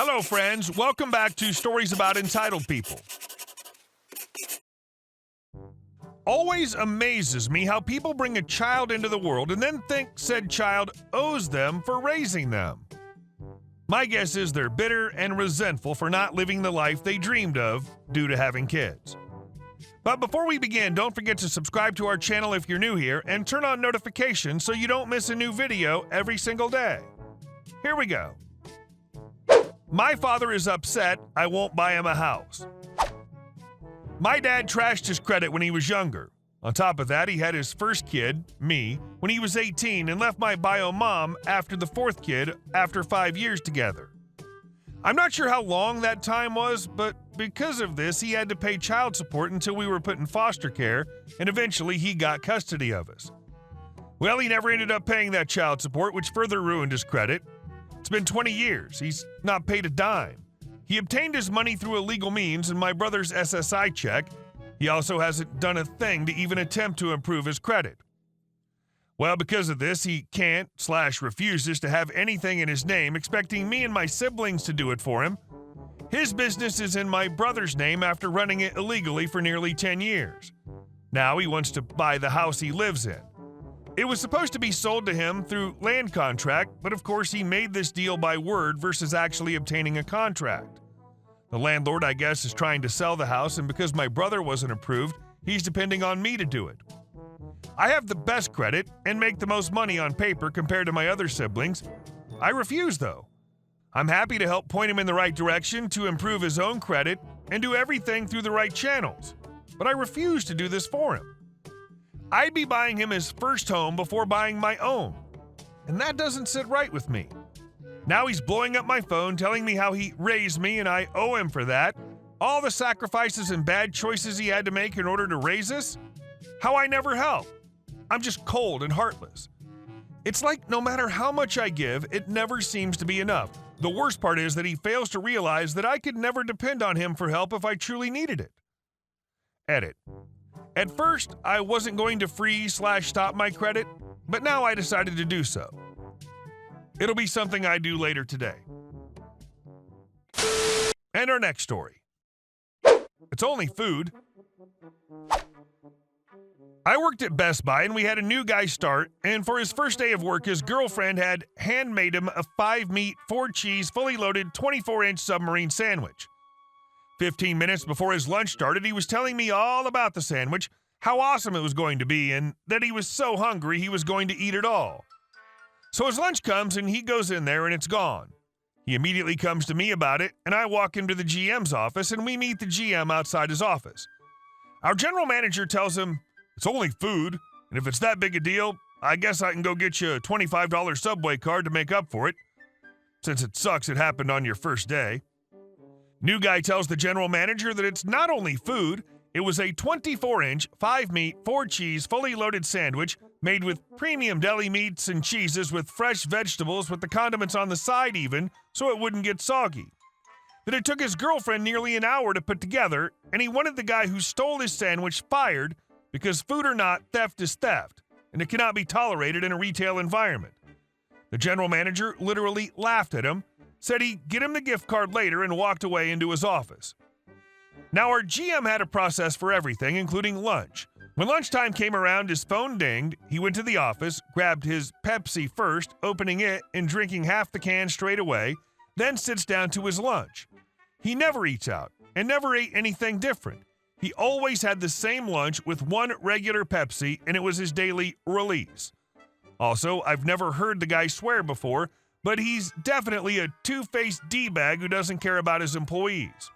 Hello, friends. Welcome back to Stories About Entitled People. Always amazes me how people bring a child into the world and then think said child owes them for raising them. My guess is they're bitter and resentful for not living the life they dreamed of due to having kids. But before we begin, don't forget to subscribe to our channel if you're new here and turn on notifications so you don't miss a new video every single day. Here we go. My father is upset I won't buy him a house. My dad trashed his credit when he was younger. On top of that, he had his first kid, me, when he was 18 and left my bio mom after the fourth kid after 5 years together. I'm not sure how long that time was, but because of this, he had to pay child support until we were put in foster care, and eventually he got custody of us. Well, he never ended up paying that child support, which further ruined his credit. It's been 20 years. He's not paid a dime. He obtained his money through illegal means and my brother's SSI check. He also hasn't done a thing to even attempt to improve his credit. Well, because of this, he can't/refuses to have anything in his name, expecting me and my siblings to do it for him. His business is in my brother's name after running it illegally for nearly 10 years. Now he wants to buy the house he lives in. It was supposed to be sold to him through land contract, but of course he made this deal by word versus actually obtaining a contract. The landlord, I guess, is trying to sell the house, and because my brother wasn't approved, he's depending on me to do it. I have the best credit and make the most money on paper compared to my other siblings. I refuse, though. I'm happy to help point him in the right direction to improve his own credit and do everything through the right channels, but I refuse to do this for him. I'd be buying him his first home before buying my own, and that doesn't sit right with me. Now he's blowing up my phone, telling me how he raised me and I owe him for that, all the sacrifices and bad choices he had to make in order to raise us, how I never helped. I'm just cold and heartless. It's like no matter how much I give, it never seems to be enough. The worst part is that he fails to realize that I could never depend on him for help if I truly needed it. Edit. At first, I wasn't going to freeze/stop my credit, but now I decided to do so. It'll be something I do later today. And our next story. It's only food. I worked at Best Buy and we had a new guy start, and for his first day of work, his girlfriend had handmade him a 5-meat, 4-cheese, fully loaded 24-inch submarine sandwich. 15 minutes before his lunch started, he was telling me all about the sandwich, how awesome it was going to be, and that he was so hungry he was going to eat it all. So his lunch comes and he goes in there and it's gone. He immediately comes to me about it, and I walk into the GM's office and we meet the GM outside his office. Our general manager tells him, "It's only food, and if it's that big a deal, I guess I can go get you a $25 Subway card to make up for it, since it sucks it happened on your first day." New guy tells the general manager that it's not only food, it was a 24-inch, 5-meat, 4-cheese, fully loaded sandwich made with premium deli meats and cheeses with fresh vegetables with the condiments on the side even, so it wouldn't get soggy. That it took his girlfriend nearly an hour to put together, and he wanted the guy who stole his sandwich fired because food or not, theft is theft, and it cannot be tolerated in a retail environment. The general manager literally laughed at him, said he'd get him the gift card later, and walked away into his office. Now, our GM had a process for everything, including lunch. When lunchtime came around, his phone dinged, he went to the office, grabbed his Pepsi first, opening it and drinking half the can straight away, then sits down to his lunch. He never eats out, and never ate anything different. He always had the same lunch with one regular Pepsi, and it was his daily release. Also, I've never heard the guy swear before, but he's definitely a two-faced D-bag who doesn't care about his employees.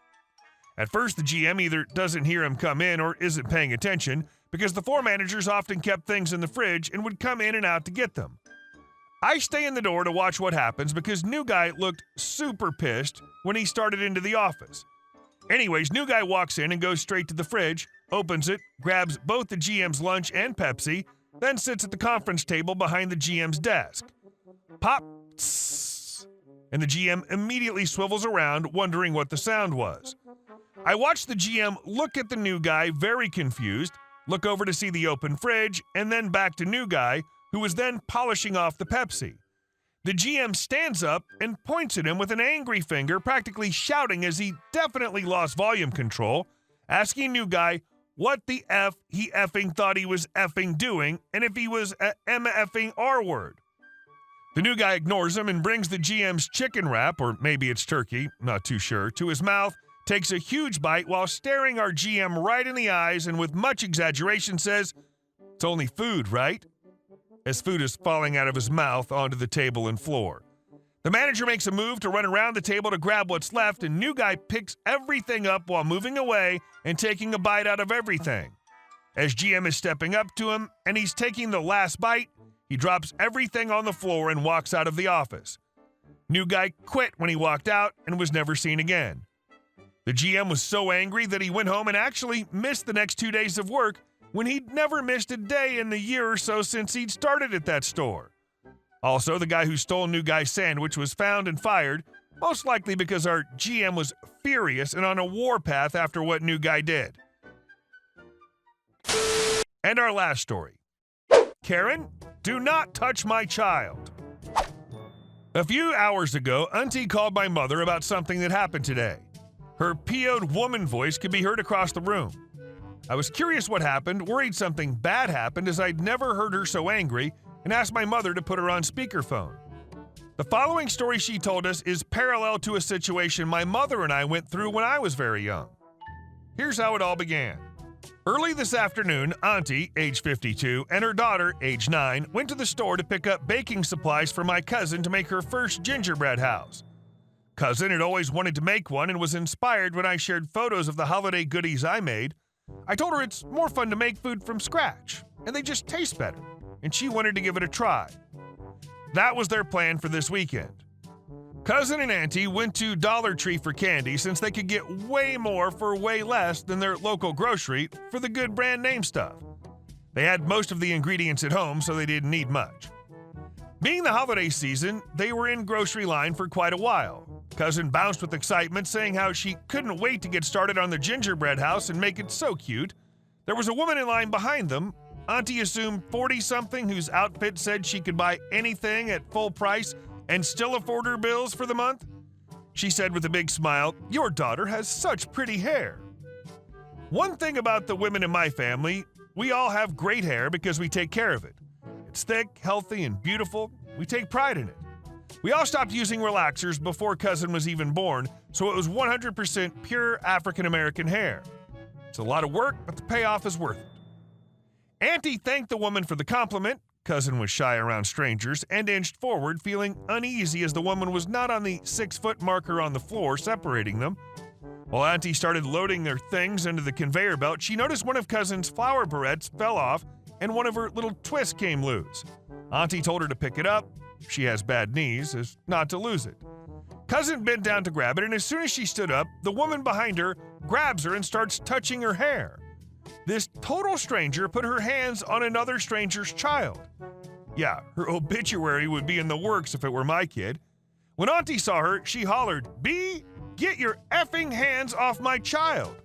At first, the GM either doesn't hear him come in or isn't paying attention, because the floor managers often kept things in the fridge and would come in and out to get them. I stay in the door to watch what happens because new guy looked super pissed when he started into the office. Anyways, new guy walks in and goes straight to the fridge, opens it, grabs both the GM's lunch and Pepsi, then sits at the conference table behind the GM's desk. Pop, tss, and the GM immediately swivels around, wondering what the sound was. I watch the GM look at the new guy, very confused, look over to see the open fridge, and then back to new guy, who was then polishing off the Pepsi. The GM stands up and points at him with an angry finger, practically shouting as he definitely lost volume control, asking new guy what the F he effing thought he was effing doing and if he was a M-effing R-word. The new guy ignores him and brings the GM's chicken wrap, or maybe it's turkey, not too sure, to his mouth, takes a huge bite while staring our GM right in the eyes and with much exaggeration says, "It's only food, right?" As food is falling out of his mouth onto the table and floor. The manager makes a move to run around the table to grab what's left, and new guy picks everything up while moving away and taking a bite out of everything. As GM is stepping up to him and he's taking the last bite, he drops everything on the floor and walks out of the office. New guy quit when he walked out and was never seen again. The GM was so angry that he went home and actually missed the next 2 days of work when he'd never missed a day in the year or so since he'd started at that store. Also, the guy who stole new guy's sandwich was found and fired, most likely because our GM was furious and on a warpath after what new guy did. And our last story. Karen, do not touch my child. A few hours ago, Auntie called my mother about something that happened today. Her PO'd woman voice could be heard across the room. I was curious what happened, worried something bad happened as I'd never heard her so angry, and asked my mother to put her on speakerphone. The following story she told us is parallel to a situation my mother and I went through when I was very young. Here's how it all began. Early this afternoon, Auntie, age 52, and her daughter, age 9, went to the store to pick up baking supplies for my cousin to make her first gingerbread house. Cousin had always wanted to make one and was inspired when I shared photos of the holiday goodies I made. I told her it's more fun to make food from scratch, and they just taste better, and she wanted to give it a try. That was their plan for this weekend. Cousin and Auntie went to Dollar Tree for candy since they could get way more for way less than their local grocery for the good brand name stuff. They had most of the ingredients at home, so they didn't need much. Being the holiday season, they were in grocery line for quite a while. Cousin bounced with excitement, saying how she couldn't wait to get started on the gingerbread house and make it so cute. There was a woman in line behind them. Auntie assumed 40-something whose outfit said she could buy anything at full price and still afford her bills for the month. She said with a big smile, "Your daughter has such pretty hair." One thing about the women in my family, we all have great hair because we take care of it. It's thick, healthy, and beautiful. We take pride in it. We all stopped using relaxers before Cousin was even born, so it was 100% pure African-American hair. It's a lot of work, but the payoff is worth it. Auntie thanked the woman for the compliment. Cousin was shy around strangers and inched forward, feeling uneasy as the woman was not on the 6-foot marker on the floor separating them. While Auntie started loading their things into the conveyor belt, she noticed one of Cousin's flower barrettes fell off and one of her little twists came loose. Auntie told her to pick it up. She has bad knees, as not to lose it. Cousin bent down to grab it, and as soon as she stood up, the woman behind her grabs her and starts touching her hair. This total stranger put her hands on another stranger's child. Yeah, her obituary would be in the works if it were my kid. When Auntie saw her, she hollered, "B, get your effing hands off my child."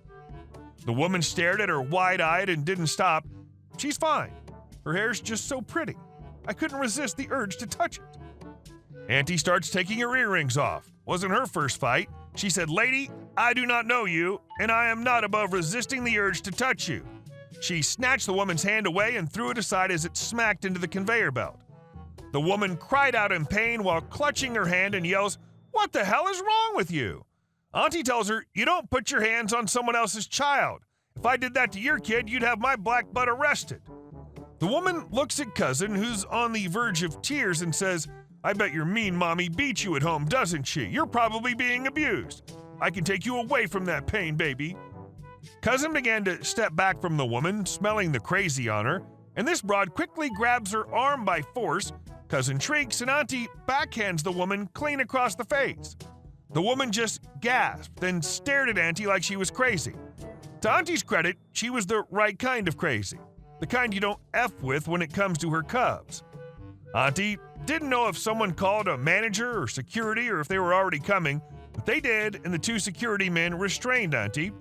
The woman stared at her wide-eyed and didn't stop. She's fine. Her hair's just so pretty. I couldn't resist the urge to touch it. Auntie starts taking her earrings off. Wasn't her first fight. She said, "Lady, I do not know you, and I am not above resisting the urge to touch you." She snatched the woman's hand away and threw it aside as it smacked into the conveyor belt. The woman cried out in pain while clutching her hand and yells, "What the hell is wrong with you?" Auntie tells her, "You don't put your hands on someone else's child. If I did that to your kid, you'd have my black butt arrested." The woman looks at Cousin, who's on the verge of tears, and says, "I bet your mean mommy beats you at home, doesn't she? You're probably being abused. I can take you away from that pain, baby." Cousin began to step back from the woman, smelling the crazy on her, and this broad quickly grabs her arm by force. Cousin shrieks, and Auntie backhands the woman clean across the face. The woman just gasped, then stared at Auntie like she was crazy. To Auntie's credit, she was the right kind of crazy. The kind you don't F with when it comes to her cubs. Auntie didn't know if someone called a manager or security or if they were already coming, but they did, and the 2 security men restrained Auntie.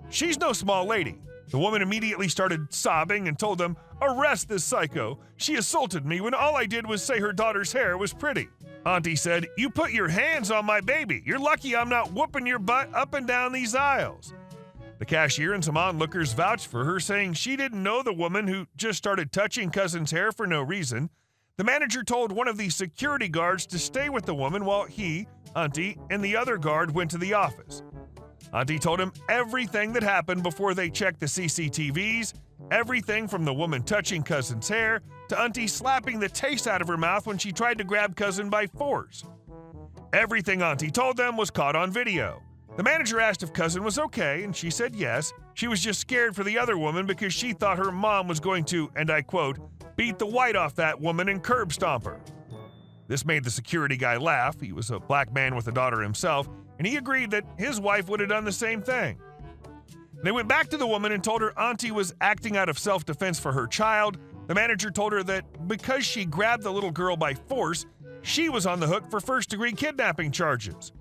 She's no small lady. The woman immediately started sobbing and told them, "Arrest this psycho. She assaulted me when all I did was say her daughter's hair was pretty." Auntie said, "You put your hands on my baby. You're lucky I'm not whooping your butt up and down these aisles." The cashier and some onlookers vouched for her, saying she didn't know the woman who just started touching cousin's hair for no reason. The manager told one of the security guards to stay with the woman while he, Auntie, and the other guard went to the office. Auntie told him everything that happened before they checked the CCTVs, everything from the woman touching cousin's hair to Auntie slapping the taste out of her mouth when she tried to grab cousin by force. Everything Auntie told them was caught on video. The manager asked if cousin was okay, and she said yes. She was just scared for the other woman because she thought her mom was going to, and I quote, "beat the white off that woman and curb stomp her." This made the security guy laugh. He was a black man with a daughter himself, and he agreed that his wife would have done the same thing. They went back to the woman and told her Auntie was acting out of self-defense for her child. The manager told her that because she grabbed the little girl by force, she was on the hook for first-degree kidnapping charges.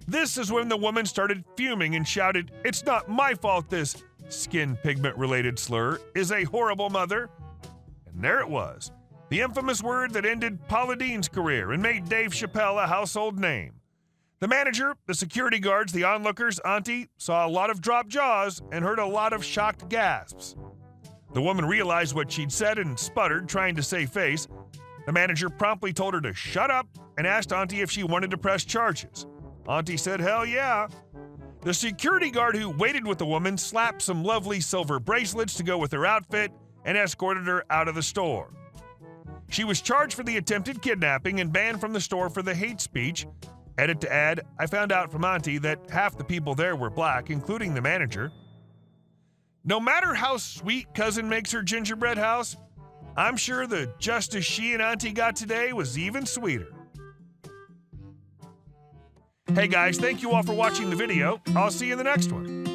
This is when the woman started fuming and shouted, "It's not my fault this skin pigment-related slur is a horrible mother." And there it was, the infamous word that ended Paula Deen's career and made Dave Chappelle a household name. The manager, the security guards, the onlookers, Auntie saw a lot of dropped jaws and heard a lot of shocked gasps. The woman realized what she'd said and sputtered, trying to save face. The manager promptly told her to shut up and asked Auntie if she wanted to press charges. Auntie said, "Hell yeah." The security guard who waited with the woman slapped some lovely silver bracelets to go with her outfit and escorted her out of the store. She was charged for the attempted kidnapping and banned from the store for the hate speech. Edit to add, I found out from Auntie that half the people there were black, including the manager. No matter how sweet cousin makes her gingerbread house, I'm sure the justice she and Auntie got today was even sweeter. Hey guys, thank you all for watching the video. I'll see you in the next one.